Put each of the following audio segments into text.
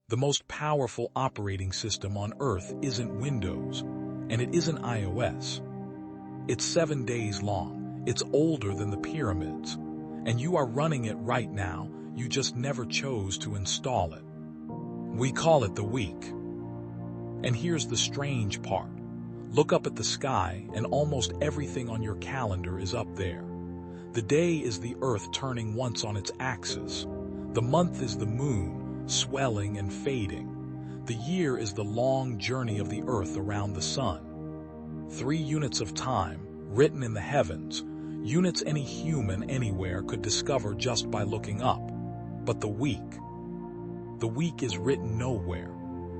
The most powerful operating system on Earth isn't Windows, and it isn't iOS. It's 7 days long, it's older than the pyramids, and you are running it right now, you just never chose to install it. We call it the week. And here's the strange part. Look up at the sky, and almost everything on your calendar is up there. The day is the Earth turning once on its axis. The month is the moon, swelling and fading. The year is the long journey of the Earth around the sun. 3 units of time, written in the heavens, units any human anywhere could discover just by looking up. But the week is written nowhere.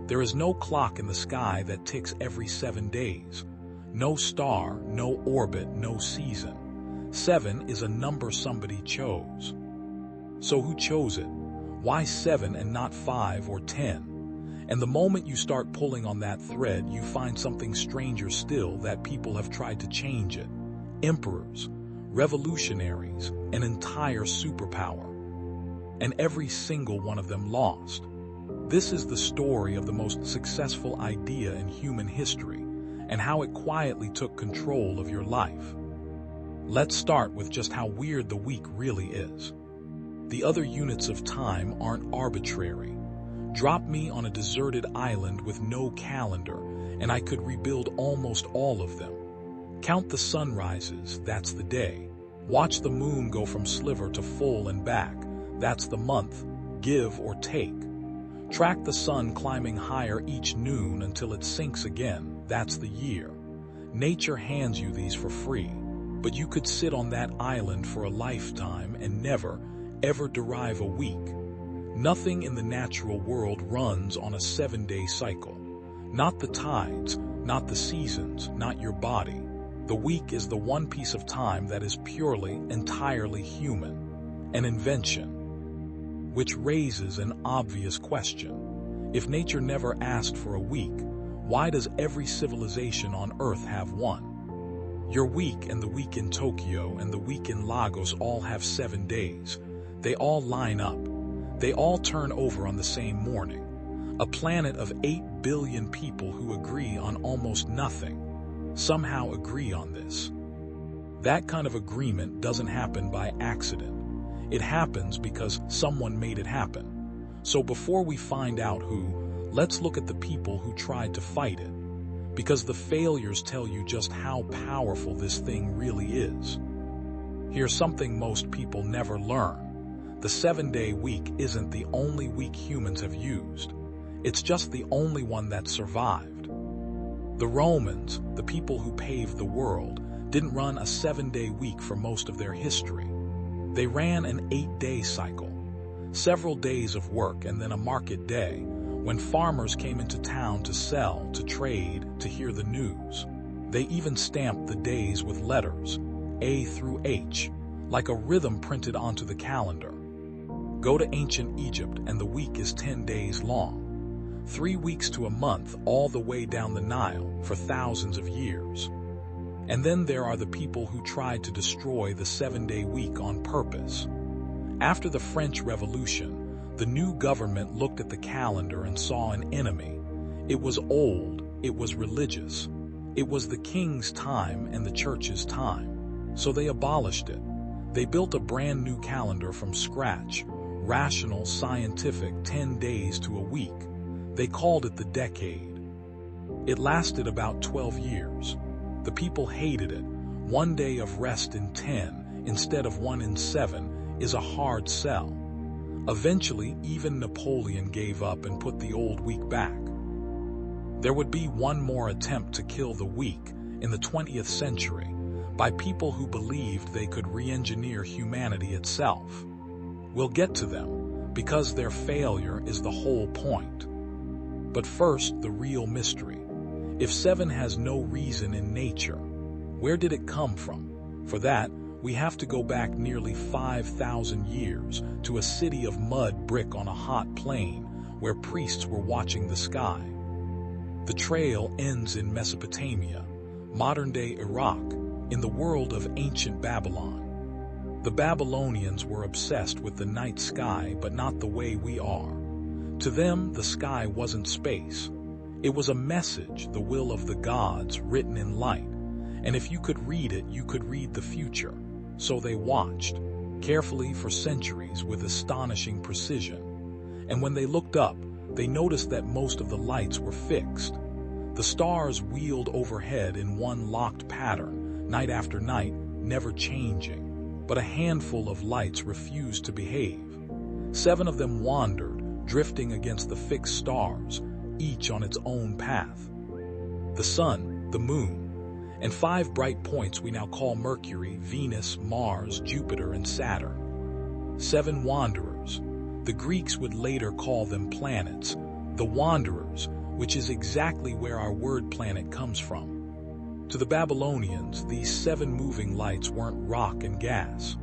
There is no clock in the sky that ticks every 7 days. No star, no orbit, no season. 7 is a number somebody chose. So who chose it? Why 7 and not 5 or 10? And the moment you start pulling on that thread, you find something stranger still, that people have tried to change it. Emperors, revolutionaries, an entire superpower. And every single one of them lost. This is the story of the most successful idea in human history, and how it quietly took control of your life. Let's start with just how weird the week really is. The other units of time aren't arbitrary. Drop me on a deserted island with no calendar, and I could rebuild almost all of them. Count the sunrises, that's the day. Watch the moon go from sliver to full and back, that's the month. Give or take. Track the sun climbing higher each noon until it sinks again, that's the year. Nature hands you these for free, but you could sit on that island for a lifetime and never, ever derive a week. Nothing in the natural world runs on a 7-day cycle. Not the tides, not the seasons, not your body. The week is the one piece of time that is purely, entirely human. An invention. Which raises an obvious question. If nature never asked for a week, why does every civilization on Earth have one? Your week and the week in Tokyo and the week in Lagos all have 7 days. They all line up. They all turn over on the same morning. A planet of 8 billion people who agree on almost nothing, somehow agree on this. That kind of agreement doesn't happen by accident. It happens because someone made it happen. So before we find out who, let's look at the people who tried to fight it. Because the failures tell you just how powerful this thing really is. Here's something most people never learn. The 7-day week isn't the only week humans have used. It's just the only one that survived. The Romans, the people who paved the world, didn't run a 7-day week for most of their history. They ran an 8-day cycle. Several days of work and then a market day, when farmers came into town to sell, to trade, to hear the news. They even stamped the days with letters, A through H, like a rhythm printed onto the calendar. Go to ancient Egypt and the week is 10 days long. 3 weeks to a month all the way down the Nile for thousands of years. And then there are the people who tried to destroy the 7-day week on purpose. After the French Revolution, the new government looked at the calendar and saw an enemy. It was old, it was religious. It was the king's time and the church's time. So they abolished it. They built a brand new calendar from scratch, rational, scientific, 10 days to a week. They called it the decade. It lasted about 12 years. The people hated it. 1 day of rest in 10, instead of 1 in 7, is a hard sell. Eventually, even Napoleon gave up and put the old week back. There would be one more attempt to kill the week in the 20th century by people who believed they could re-engineer humanity itself. We'll get to them, because their failure is the whole point. But first, the real mystery. If 7 has no reason in nature, where did it come from? For that, we have to go back nearly 5,000 years to a city of mud brick on a hot plain where priests were watching the sky. The trail ends in Mesopotamia, modern-day Iraq, in the world of ancient Babylon. The Babylonians were obsessed with the night sky, but not the way we are. To them, the sky wasn't space. It was a message, the will of the gods, written in light. And if you could read it, you could read the future. So they watched, carefully for centuries with astonishing precision. And when they looked up, they noticed that most of the lights were fixed. The stars wheeled overhead in one locked pattern, night after night, never changing. But a handful of lights refused to behave. 7 of them wandered, drifting against the fixed stars, each on its own path. The sun, the moon, and 5 bright points we now call Mercury, Venus, Mars, Jupiter, and Saturn. 7 wanderers. The Greeks would later call them planets, the wanderers, which is exactly where our word planet comes from. To the Babylonians, these 7 moving lights weren't rock and gas.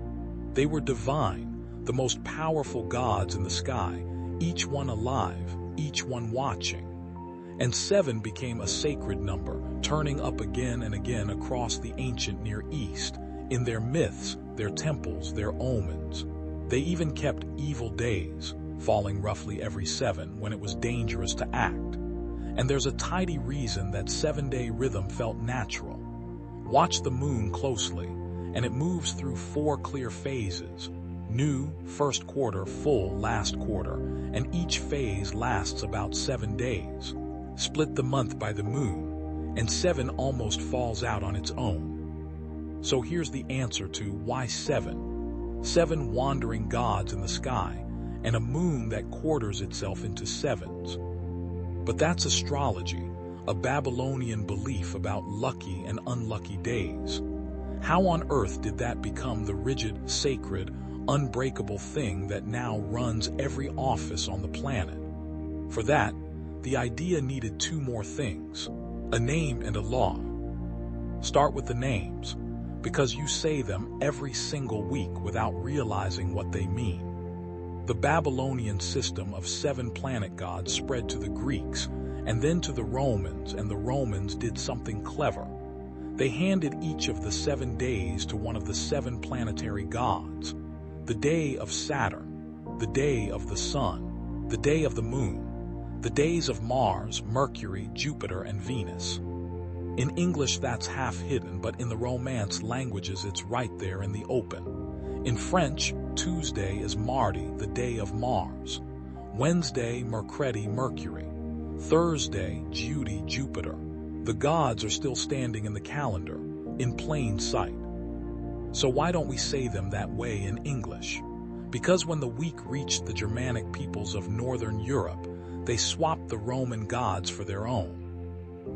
They were divine, the most powerful gods in the sky, each one alive, each one watching. And 7 became a sacred number, turning up again and again across the ancient Near East, in their myths, their temples, their omens. They even kept evil days, falling roughly every 7 when it was dangerous to act. And there's a tidy reason that 7-day rhythm felt natural. Watch the moon closely, and it moves through 4 clear phases. New, first quarter, full, last quarter, and each phase lasts about 7 days. Split the month by the moon, and 7 almost falls out on its own. So here's the answer to why 7. 7 wandering gods in the sky, and a moon that quarters itself into 7s. But that's astrology, a Babylonian belief about lucky and unlucky days. How on earth did that become the rigid, sacred, unbreakable thing that now runs every office on the planet? For that, the idea needed 2 more things, a name and a law. Start with the names, because you say them every single week without realizing what they mean. The Babylonian system of 7 planet gods spread to the Greeks and then to the Romans, and the Romans did something clever. They handed each of the 7 days to one of the 7 planetary gods. The day of Saturn, the day of the sun, the day of the moon, the days of Mars, Mercury, Jupiter, and Venus. In English, that's half hidden, but in the Romance languages, it's right there in the open. In French, Tuesday is Mardi, the day of Mars. Wednesday, Mercredi, Mercury. Thursday, Judy, Jupiter. The gods are still standing in the calendar, in plain sight. So why don't we say them that way in English? Because when the week reached the Germanic peoples of Northern Europe, they swapped the Roman gods for their own.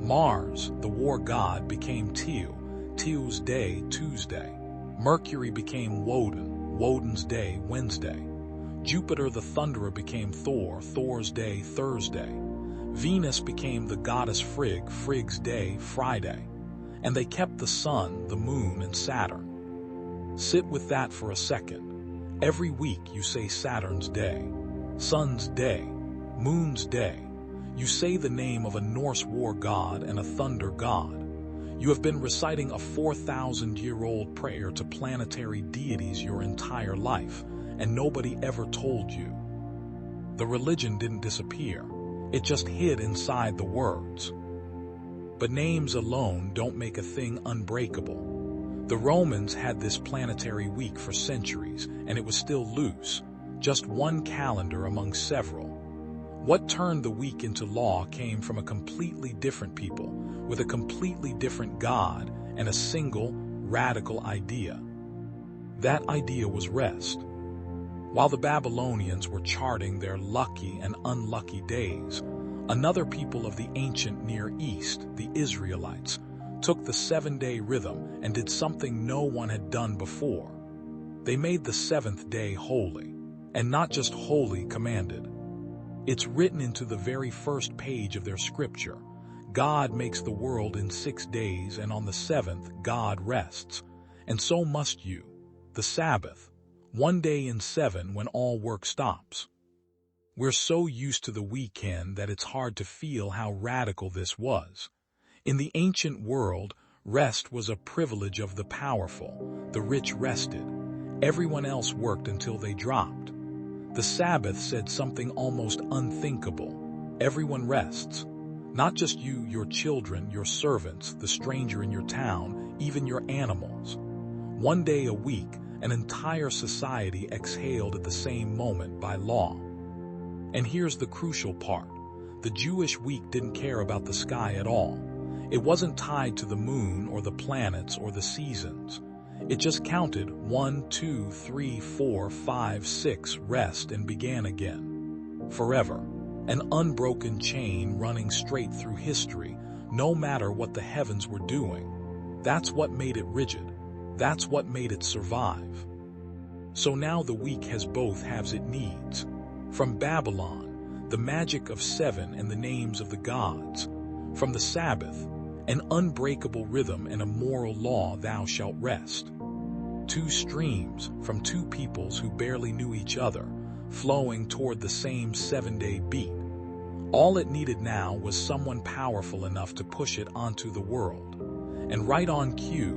Mars, the war god, became Til, Til's day, Tuesday. Mercury became Woden, Woden's day, Wednesday. Jupiter the thunderer became Thor, Thor's day, Thursday. Venus became the goddess Frigg, Frigg's day, Friday. And they kept the sun, the moon, and Saturn. Sit with that for a second. Every week you say Saturn's day, sun's day, moon's day. You say the name of a Norse war god and a thunder god. You have been reciting a 4,000-year-old prayer to planetary deities your entire life, and nobody ever told you. The religion didn't disappear. It just hid inside the words. But names alone don't make a thing unbreakable. The Romans had this planetary week for centuries, and it was still loose, just one calendar among several. What turned the week into law came from a completely different people, with a completely different God and a single, radical idea. That idea was rest. While the Babylonians were charting their lucky and unlucky days, another people of the ancient Near East, the Israelites, took the 7-day rhythm and did something no one had done before. They made the 7th day holy, and not just holy commanded. It's written into the very first page of their scripture. God makes the world in 6 days, and on the 7th God rests. And so must you. The Sabbath, 1 day in 7 when all work stops. We're so used to the weekend that it's hard to feel how radical this was. In the ancient world, rest was a privilege of the powerful. The rich rested. Everyone else worked until they dropped. The Sabbath said something almost unthinkable. Everyone rests. Not just you, your children, your servants, the stranger in your town, even your animals. One day a week, an entire society exhaled at the same moment by law. And here's the crucial part. The Jewish week didn't care about the sky at all. It wasn't tied to the moon or the planets or the seasons. It just counted 1, 2, 3, 4, 5, 6, rest and began again. Forever. An unbroken chain running straight through history, no matter what the heavens were doing. That's what made it rigid. That's what made it survive. So now the week has both halves it needs. From Babylon, the magic of 7 and the names of the gods. From the Sabbath, an unbreakable rhythm and a moral law, thou shalt rest. 2 streams from 2 peoples who barely knew each other, flowing toward the same 7-day beat. All it needed now was someone powerful enough to push it onto the world. And right on cue,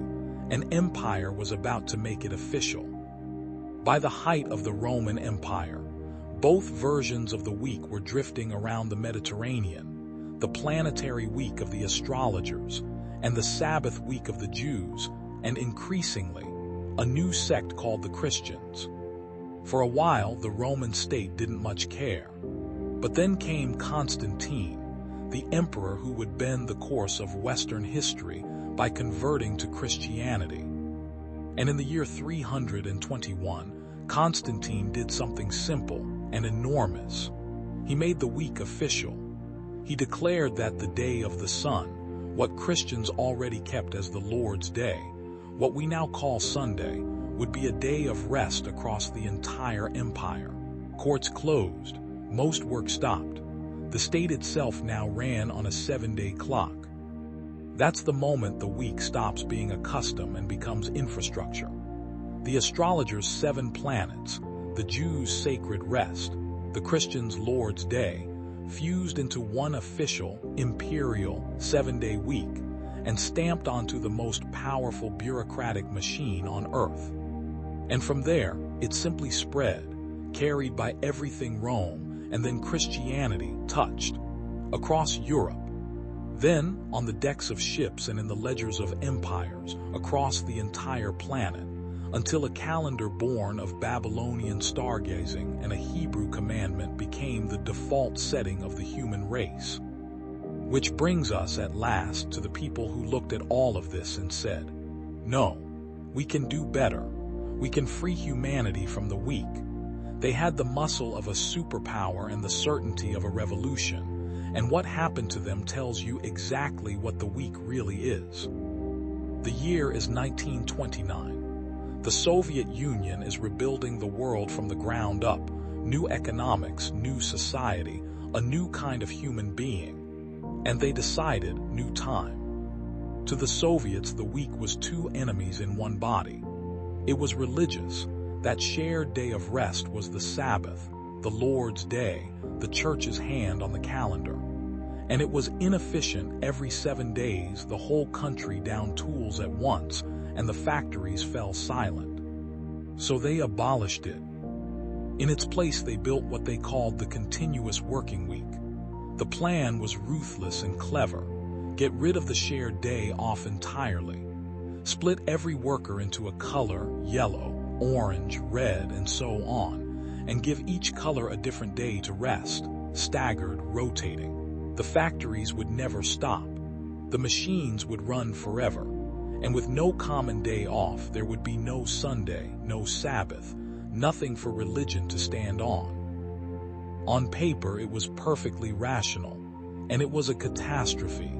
an empire was about to make it official. By the height of the Roman Empire, both versions of the week were drifting around the Mediterranean, the planetary week of the astrologers, and the Sabbath week of the Jews, and increasingly, a new sect called the Christians. For a while, the Roman state didn't much care. But then came Constantine, the emperor who would bend the course of Western history by converting to Christianity. And in the year 321, Constantine did something simple and enormous. He made the week official. He declared that the day of the sun, what Christians already kept as the Lord's Day, what we now call Sunday, would be a day of rest across the entire empire. Courts closed. Most work stopped. The state itself now ran on a 7-day clock. That's the moment the week stops being a custom and becomes infrastructure. The astrologers' 7 planets, the Jews' sacred rest, the Christians' Lord's Day, fused into one official, imperial, 7-day week, and stamped onto the most powerful bureaucratic machine on earth. And from there, it simply spread, carried by everything Rome, and then Christianity touched, across Europe. Then, on the decks of ships and in the ledgers of empires, across the entire planet, until a calendar born of Babylonian stargazing and a Hebrew commandment became the default setting of the human race. Which brings us at last to the people who looked at all of this and said, no, we can do better. We can free humanity from the weak. They had the muscle of a superpower and the certainty of a revolution, and what happened to them tells you exactly what the week really is. The year is 1929. The Soviet Union is rebuilding the world from the ground up, new economics, new society, a new kind of human being. And they decided new time. To the Soviets, the week was 2 enemies in one body. It was religious. That shared day of rest was the Sabbath, the Lord's Day, the church's hand on the calendar. And it was inefficient. Every 7 days, the whole country downed tools at once, and the factories fell silent. So they abolished it. In its place, they built what they called the continuous working week. The plan was ruthless and clever. Get rid of the shared day off entirely. Split every worker into a color, yellow, orange, red, and so on, and give each color a different day to rest, staggered, rotating. The factories would never stop. The machines would run forever. And with no common day off, there would be no Sunday, no Sabbath, nothing for religion to stand on. On paper, it was perfectly rational, and it was a catastrophe.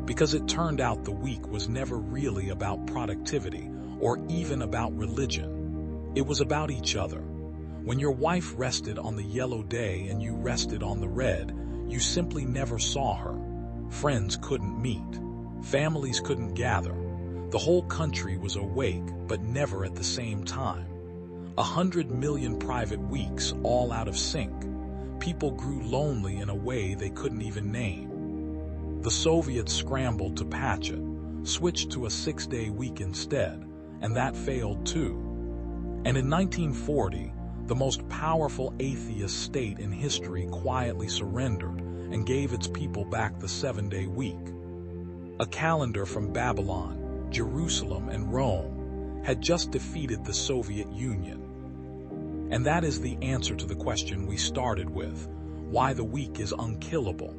Because it turned out the week was never really about productivity, or even about religion. It was about each other. When your wife rested on the yellow day and you rested on the red, you simply never saw her. Friends couldn't meet. Families couldn't gather. The whole country was awake, but never at the same time. 100 million private weeks, all out of sync. People grew lonely in a way they couldn't even name. The Soviets scrambled to patch it, switched to a 6-day week instead, and that failed too. And in 1940, The most powerful atheist state in history quietly surrendered and gave its people back the 7-day week. A calendar from Babylon, Jerusalem, and Rome had just defeated the Soviet Union. And that is the answer to the question we started with, why the week is unkillable.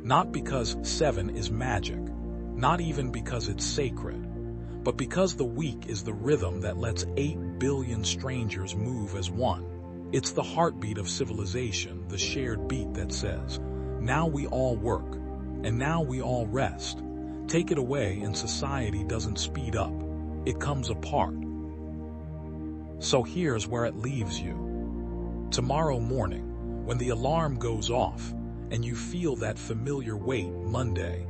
Not because 7 is magic, not even because it's sacred, but because the week is the rhythm that lets 8 billion strangers move as one. It's the heartbeat of civilization, the shared beat that says, now we all work, and now we all rest. Take it away and society doesn't speed up, it comes apart. So here's where it leaves you. Tomorrow morning, when the alarm goes off and you feel that familiar weight Monday,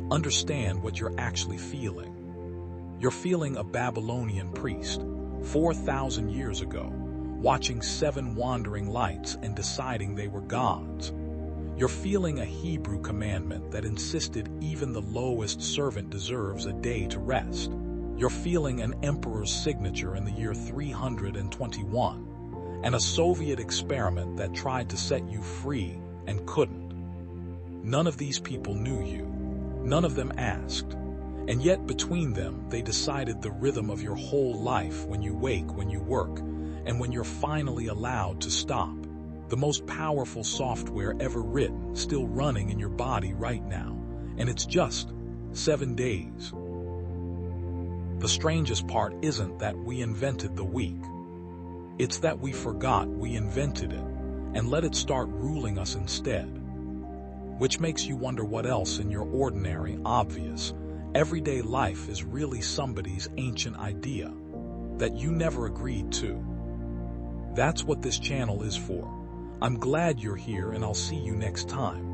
understand what you're actually feeling. You're feeling a Babylonian priest, 4,000 years ago, watching 7 wandering lights and deciding they were gods. You're feeling a Hebrew commandment that insisted even the lowest servant deserves a day to rest. You're feeling an emperor's signature in the year 321, and a Soviet experiment that tried to set you free and couldn't. None of these people knew you. None of them asked. And yet between them, they decided the rhythm of your whole life, when you wake, when you work, and when you're finally allowed to stop. The most powerful software ever written, still running in your body right now, and it's just 7 days. The strangest part isn't that we invented the week. It's that we forgot we invented it and let it start ruling us instead. Which makes you wonder what else in your ordinary, obvious, everyday life is really somebody's ancient idea that you never agreed to. That's what this channel is for. I'm glad you're here, and I'll see you next time.